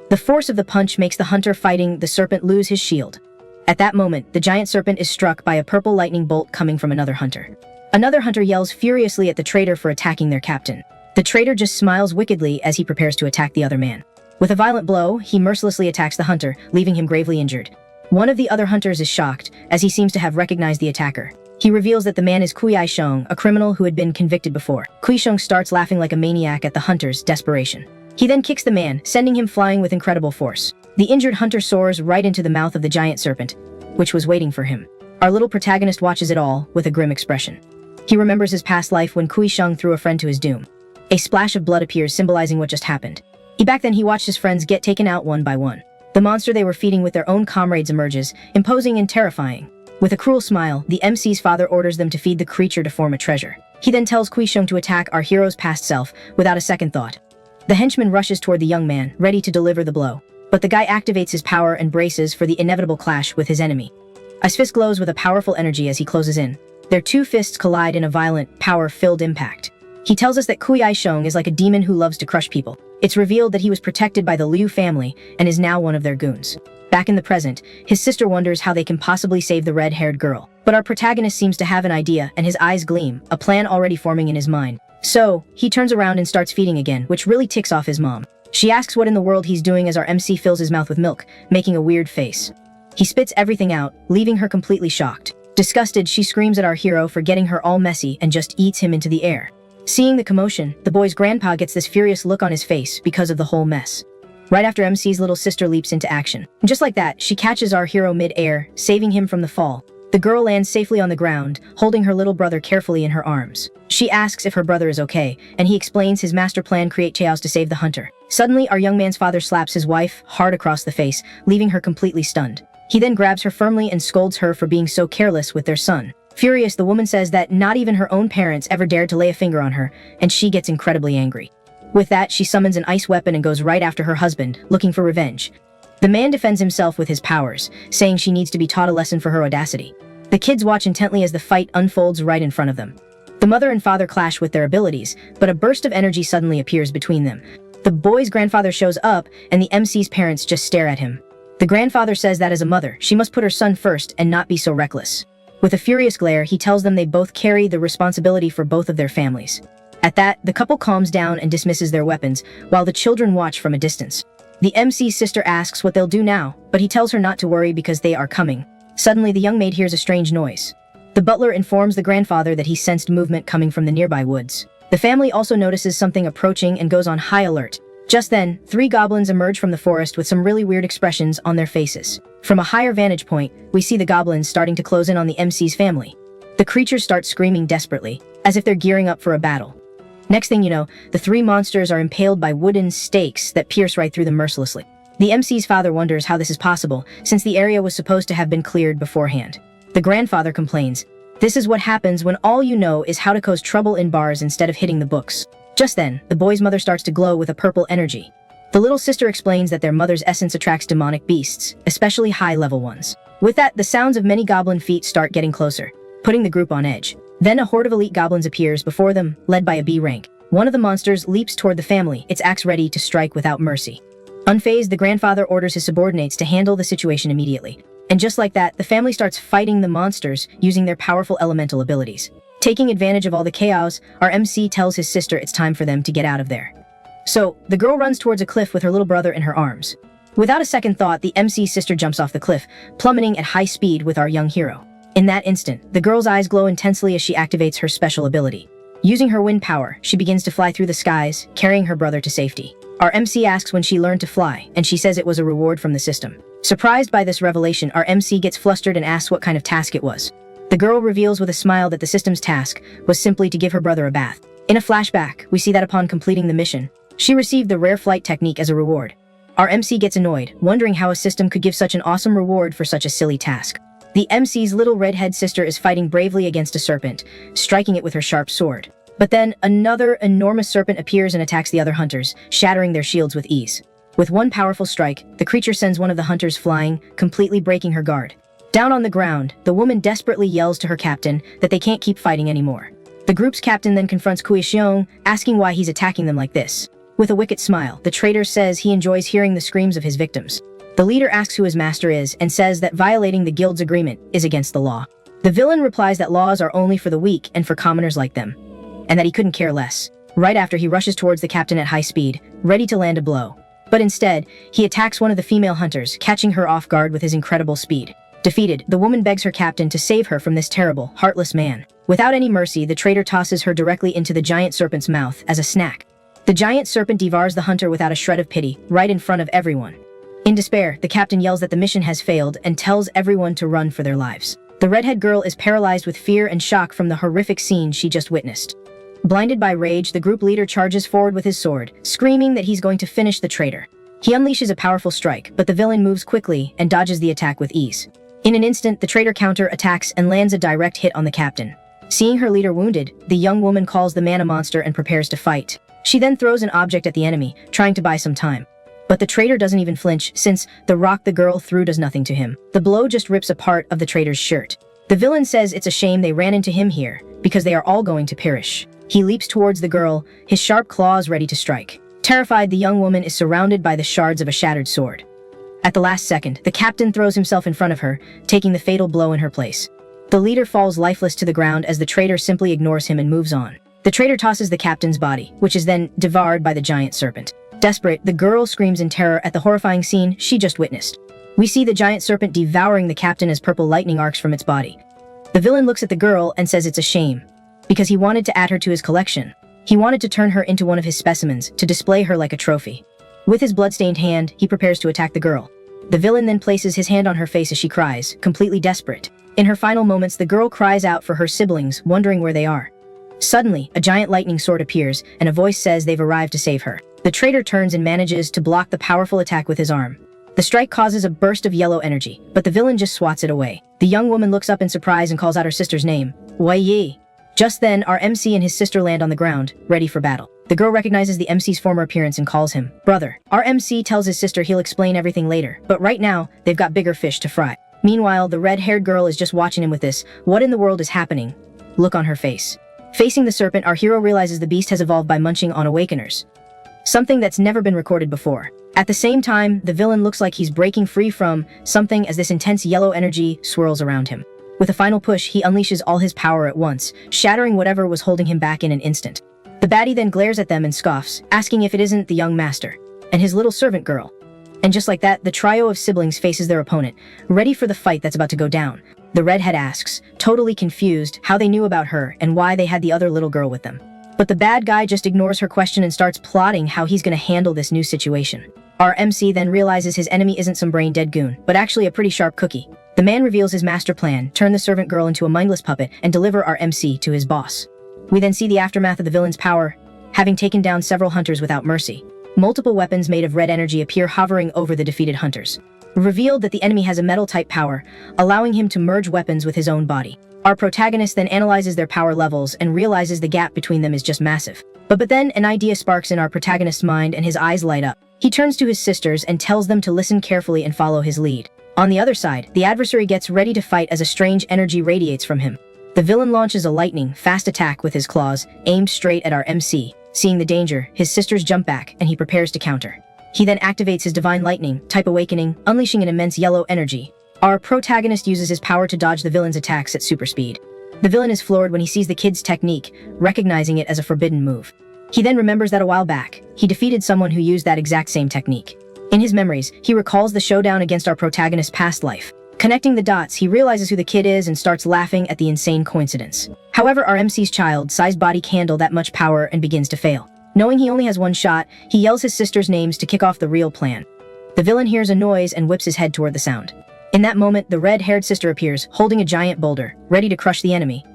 The force of the punch makes the hunter fighting the serpent lose his shield. At that moment, the giant serpent is struck by a purple lightning bolt coming from another hunter. Another hunter yells furiously at the traitor for attacking their captain. The traitor just smiles wickedly as he prepares to attack the other man. With a violent blow, he mercilessly attacks the hunter, leaving him gravely injured. One of the other hunters is shocked, as he seems to have recognized the attacker. He reveals that the man is Kui Sheng, a criminal who had been convicted before. Kui Sheng starts laughing like a maniac at the hunter's desperation. He then kicks the man, sending him flying with incredible force. The injured hunter soars right into the mouth of the giant serpent, which was waiting for him. Our little protagonist watches it all with a grim expression. He remembers his past life when Kui Sheng threw a friend to his doom. A splash of blood appears, symbolizing what just happened. Back then he watched his friends get taken out one by one. The monster they were feeding with their own comrades emerges, imposing and terrifying. With a cruel smile, the MC's father orders them to feed the creature to form a treasure. He then tells Kui Sheng to attack our hero's past self, without a second thought. The henchman rushes toward the young man, ready to deliver the blow. But the guy activates his power and braces for the inevitable clash with his enemy. His fist glows with a powerful energy as he closes in. Their two fists collide in a violent, power-filled impact. He tells us that Kui Sheng is like a demon who loves to crush people. It's revealed that he was protected by the Liu family and is now one of their goons. Back in the present, his sister wonders how they can possibly save the red-haired girl. But our protagonist seems to have an idea, and his eyes gleam, a plan already forming in his mind. So, he turns around and starts feeding again, which really ticks off his mom. She asks what in the world he's doing as our MC fills his mouth with milk, making a weird face. He spits everything out, leaving her completely shocked. Disgusted, she screams at our hero for getting her all messy and just eats him into the air. Seeing the commotion, the boy's grandpa gets this furious look on his face because of the whole mess. Right after MC's little sister leaps into action. And just like that, she catches our hero mid-air, saving him from the fall. The girl lands safely on the ground, holding her little brother carefully in her arms. She asks if her brother is okay, and he explains his master plan create chaos to save the hunter. Suddenly, our young man's father slaps his wife hard across the face, leaving her completely stunned. He then grabs her firmly and scolds her for being so careless with their son. Furious, the woman says that not even her own parents ever dared to lay a finger on her, and she gets incredibly angry. With that, she summons an ice weapon and goes right after her husband, looking for revenge. The man defends himself with his powers, saying she needs to be taught a lesson for her audacity. The kids watch intently as the fight unfolds right in front of them. The mother and father clash with their abilities, but a burst of energy suddenly appears between them. The boy's grandfather shows up, and the MC's parents just stare at him. The grandfather says that as a mother, she must put her son first and not be so reckless. With a furious glare, he tells them they both carry the responsibility for both of their families. At that, the couple calms down and dismisses their weapons, while the children watch from a distance. The MC's sister asks what they'll do now, but he tells her not to worry because they are coming. Suddenly, the young maid hears a strange noise. The butler informs the grandfather that he sensed movement coming from the nearby woods. The family also notices something approaching and goes on high alert. Just then, 3 goblins emerge from the forest with some really weird expressions on their faces. From a higher vantage point, we see the goblins starting to close in on the MC's family. The creatures start screaming desperately, as if they're gearing up for a battle. Next thing you know, the 3 monsters are impaled by wooden stakes that pierce right through them mercilessly. The MC's father wonders how this is possible, since the area was supposed to have been cleared beforehand. The grandfather complains, "This is what happens when all you know is how to cause trouble in bars instead of hitting the books." Just then, the boy's mother starts to glow with a purple energy. The little sister explains that their mother's essence attracts demonic beasts, especially high-level ones. With that, the sounds of many goblin feet start getting closer, putting the group on edge. Then a horde of elite goblins appears before them, led by a B rank. One of the monsters leaps toward the family, its axe ready to strike without mercy. Unfazed, the grandfather orders his subordinates to handle the situation immediately. And just like that, the family starts fighting the monsters using their powerful elemental abilities. Taking advantage of all the chaos, our MC tells his sister it's time for them to get out of there. So, the girl runs towards a cliff with her little brother in her arms. Without a second thought, the MC's sister jumps off the cliff, plummeting at high speed with our young hero. In that instant, the girl's eyes glow intensely as she activates her special ability. Using her wind power, she begins to fly through the skies, carrying her brother to safety. Our MC asks when she learned to fly, and she says it was a reward from the system. Surprised by this revelation, our MC gets flustered and asks what kind of task it was. The girl reveals with a smile that the system's task was simply to give her brother a bath. In a flashback, we see that upon completing the mission, she received the rare flight technique as a reward. Our MC gets annoyed, wondering how a system could give such an awesome reward for such a silly task. The MC's little redhead sister is fighting bravely against a serpent, striking it with her sharp sword. But then, another enormous serpent appears and attacks the other hunters, shattering their shields with ease. With one powerful strike, the creature sends one of the hunters flying, completely breaking her guard. Down on the ground, the woman desperately yells to her captain that they can't keep fighting anymore. The group's captain then confronts Kui Xiong, asking why he's attacking them like this. With a wicked smile, the traitor says he enjoys hearing the screams of his victims. The leader asks who his master is and says that violating the guild's agreement is against the law. The villain replies that laws are only for the weak and for commoners like them, and that he couldn't care less. Right after, he rushes towards the captain at high speed, ready to land a blow. But instead, he attacks one of the female hunters, catching her off guard with his incredible speed. Defeated, the woman begs her captain to save her from this terrible, heartless man. Without any mercy, the traitor tosses her directly into the giant serpent's mouth as a snack. The giant serpent devours the hunter without a shred of pity, right in front of everyone. In despair, the captain yells that the mission has failed and tells everyone to run for their lives. The redhead girl is paralyzed with fear and shock from the horrific scene she just witnessed. Blinded by rage, the group leader charges forward with his sword, screaming that he's going to finish the traitor. He unleashes a powerful strike, but the villain moves quickly and dodges the attack with ease. In an instant, the traitor counter-attacks and lands a direct hit on the captain. Seeing her leader wounded, the young woman calls the man a monster and prepares to fight. She then throws an object at the enemy, trying to buy some time. But the traitor doesn't even flinch, since the rock the girl threw does nothing to him. The blow just rips a part of the traitor's shirt. The villain says it's a shame they ran into him here, because they are all going to perish. He leaps towards the girl, his sharp claws ready to strike. Terrified, the young woman is surrounded by the shards of a shattered sword. At the last second, the captain throws himself in front of her, taking the fatal blow in her place. The leader falls lifeless to the ground as the traitor simply ignores him and moves on. The traitor tosses the captain's body, which is then devoured by the giant serpent. Desperate, the girl screams in terror at the horrifying scene she just witnessed. We see the giant serpent devouring the captain as purple lightning arcs from its body. The villain looks at the girl and says it's a shame, because he wanted to add her to his collection. He wanted to turn her into one of his specimens, to display her like a trophy. With his bloodstained hand, he prepares to attack the girl. The villain then places his hand on her face as she cries, completely desperate. In her final moments, the girl cries out for her siblings, wondering where they are. Suddenly, a giant lightning sword appears, and a voice says they've arrived to save her. The traitor turns and manages to block the powerful attack with his arm. The strike causes a burst of yellow energy, but the villain just swats it away. The young woman looks up in surprise and calls out her sister's name, Wei Yi. Just then, our MC and his sister land on the ground, ready for battle. The girl recognizes the MC's former appearance and calls him brother. Our MC tells his sister he'll explain everything later, but right now, they've got bigger fish to fry. Meanwhile, the red-haired girl is just watching him with this, what in the world is happening? Look on her face. Facing the serpent, our hero realizes the beast has evolved by munching on awakeners. Something that's never been recorded before. At the same time, the villain looks like he's breaking free from something as this intense yellow energy swirls around him. With a final push, he unleashes all his power at once, shattering whatever was holding him back in an instant. The baddie then glares at them and scoffs, asking if it isn't the young master and his little servant girl. And just like that, the trio of siblings faces their opponent, ready for the fight that's about to go down. The redhead asks, totally confused, how they knew about her and why they had the other little girl with them. But the bad guy just ignores her question and starts plotting how he's gonna handle this new situation. Our MC then realizes his enemy isn't some brain-dead goon, but actually a pretty sharp cookie. The man reveals his master plan, turn the servant girl into a mindless puppet, and deliver our MC to his boss. We then see the aftermath of the villain's power, having taken down several hunters without mercy. Multiple weapons made of red energy appear hovering over the defeated hunters. Revealed that the enemy has a metal-type power, allowing him to merge weapons with his own body. Our protagonist then analyzes their power levels and realizes the gap between them is just massive. But then an idea sparks in our protagonist's mind and his eyes light up. He turns to his sisters and tells them to listen carefully and follow his lead. On the other side, the adversary gets ready to fight as a strange energy radiates from him. The villain launches a lightning, fast attack with his claws, aimed straight at our MC. Seeing the danger, his sisters jump back and he prepares to counter. He then activates his divine lightning, type awakening, unleashing an immense yellow energy. Our protagonist uses his power to dodge the villain's attacks at super speed. The villain is floored when he sees the kid's technique, recognizing it as a forbidden move. He then remembers that a while back, he defeated someone who used that exact same technique. In his memories, he recalls the showdown against our protagonist's past life. Connecting the dots, he realizes who the kid is and starts laughing at the insane coincidence. However, our MC's child-sized body can't handle that much power and begins to fail. Knowing he only has one shot, he yells his sisters' names to kick off the real plan. The villain hears a noise and whips his head toward the sound. In that moment, the red-haired sister appears, holding a giant boulder, ready to crush the enemy.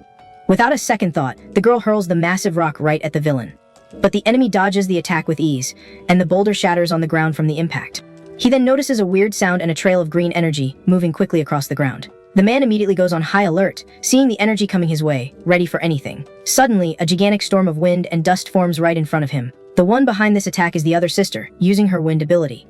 Without a second thought, the girl hurls the massive rock right at the villain. But the enemy dodges the attack with ease, and the boulder shatters on the ground from the impact. He then notices a weird sound and a trail of green energy moving quickly across the ground. The man immediately goes on high alert, seeing the energy coming his way, ready for anything. Suddenly, a gigantic storm of wind and dust forms right in front of him. The one behind this attack is the other sister, using her wind ability.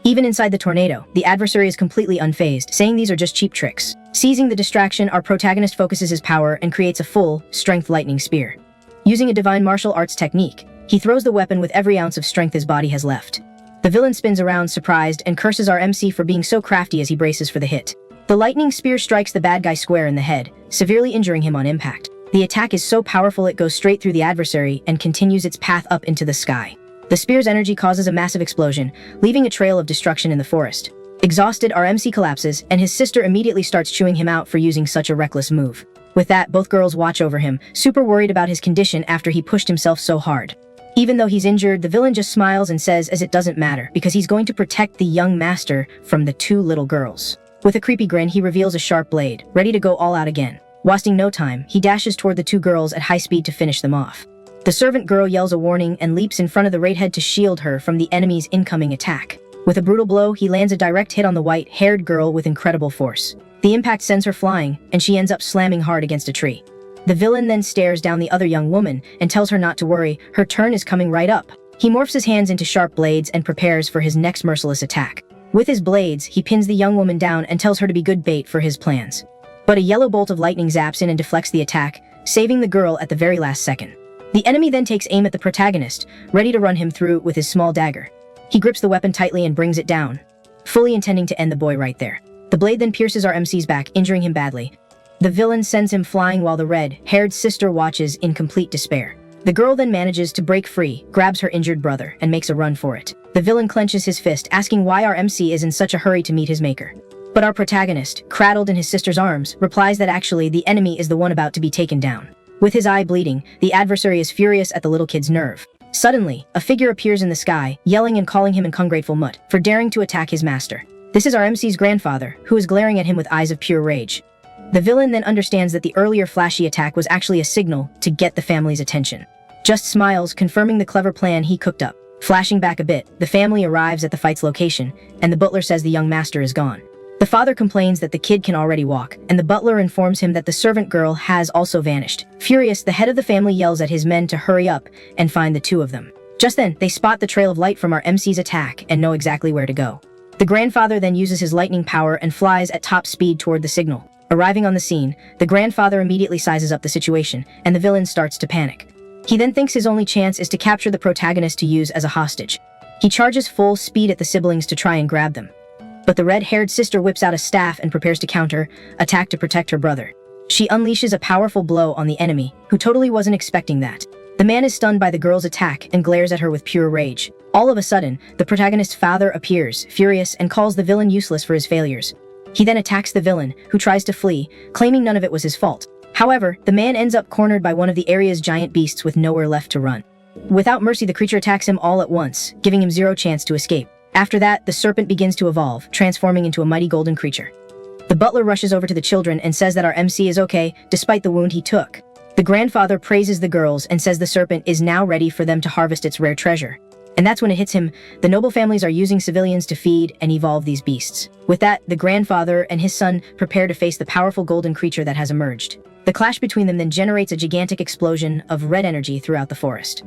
Even inside the tornado, the adversary is completely unfazed, saying these are just cheap tricks. Seizing the distraction, our protagonist focuses his power and creates a full, strength lightning spear. Using a divine martial arts technique, he throws the weapon with every ounce of strength his body has left. The villain spins around, surprised, and curses our MC for being so crafty as he braces for the hit. The lightning spear strikes the bad guy square in the head, severely injuring him on impact. The attack is so powerful it goes straight through the adversary and continues its path up into the sky. The spear's energy causes a massive explosion, leaving a trail of destruction in the forest. Exhausted, our MC collapses, and his sister immediately starts chewing him out for using such a reckless move. With that, both girls watch over him, super worried about his condition after he pushed himself so hard. Even though he's injured, the villain just smiles and says as it doesn't matter, because he's going to protect the young master from the two little girls. With a creepy grin, he reveals a sharp blade, ready to go all out again. Wasting no time, he dashes toward the two girls at high speed to finish them off. The servant girl yells a warning and leaps in front of the redhead to shield her from the enemy's incoming attack. With a brutal blow, he lands a direct hit on the white-haired girl with incredible force. The impact sends her flying, and she ends up slamming hard against a tree. The villain then stares down the other young woman and tells her not to worry, her turn is coming right up. He morphs his hands into sharp blades and prepares for his next merciless attack. With his blades, he pins the young woman down and tells her to be good bait for his plans. But a yellow bolt of lightning zaps in and deflects the attack, saving the girl at the very last second. The enemy then takes aim at the protagonist, ready to run him through with his small dagger. He grips the weapon tightly and brings it down, fully intending to end the boy right there. The blade then pierces our MC's back, injuring him badly. The villain sends him flying while the red-haired sister watches in complete despair. The girl then manages to break free, grabs her injured brother, and makes a run for it. The villain clenches his fist, asking why our MC is in such a hurry to meet his maker. But our protagonist, cradled in his sister's arms, replies that actually the enemy is the one about to be taken down. With his eye bleeding, the adversary is furious at the little kid's nerve. Suddenly, a figure appears in the sky, yelling and calling him an ungrateful mutt for daring to attack his master. This is our MC's grandfather, who is glaring at him with eyes of pure rage. The villain then understands that the earlier flashy attack was actually a signal to get the family's attention. Just smiles, confirming the clever plan he cooked up. Flashing back a bit, the family arrives at the fight's location, and the butler says the young master is gone. The father complains that the kid can already walk, and the butler informs him that the servant girl has also vanished. Furious, the head of the family yells at his men to hurry up and find the two of them. Just then, they spot the trail of light from our MC's attack and know exactly where to go. The grandfather then uses his lightning power and flies at top speed toward the signal. Arriving on the scene, the grandfather immediately sizes up the situation, and the villain starts to panic. He then thinks his only chance is to capture the protagonist to use as a hostage. He charges full speed at the siblings to try and grab them. But the red-haired sister whips out a staff and prepares to counter-attack to protect her brother. She unleashes a powerful blow on the enemy, who totally wasn't expecting that. The man is stunned by the girl's attack and glares at her with pure rage. All of a sudden, the protagonist's father appears, furious, and calls the villain useless for his failures. He then attacks the villain, who tries to flee, claiming none of it was his fault. However, the man ends up cornered by one of the area's giant beasts with nowhere left to run. Without mercy, the creature attacks him all at once, giving him zero chance to escape. After that, the serpent begins to evolve, transforming into a mighty golden creature. The butler rushes over to the children and says that our MC is okay, despite the wound he took. The grandfather praises the girls and says the serpent is now ready for them to harvest its rare treasure. And that's when it hits him. The noble families are using civilians to feed and evolve these beasts. With that, the grandfather and his son prepare to face the powerful golden creature that has emerged. The clash between them then generates a gigantic explosion of red energy throughout the forest.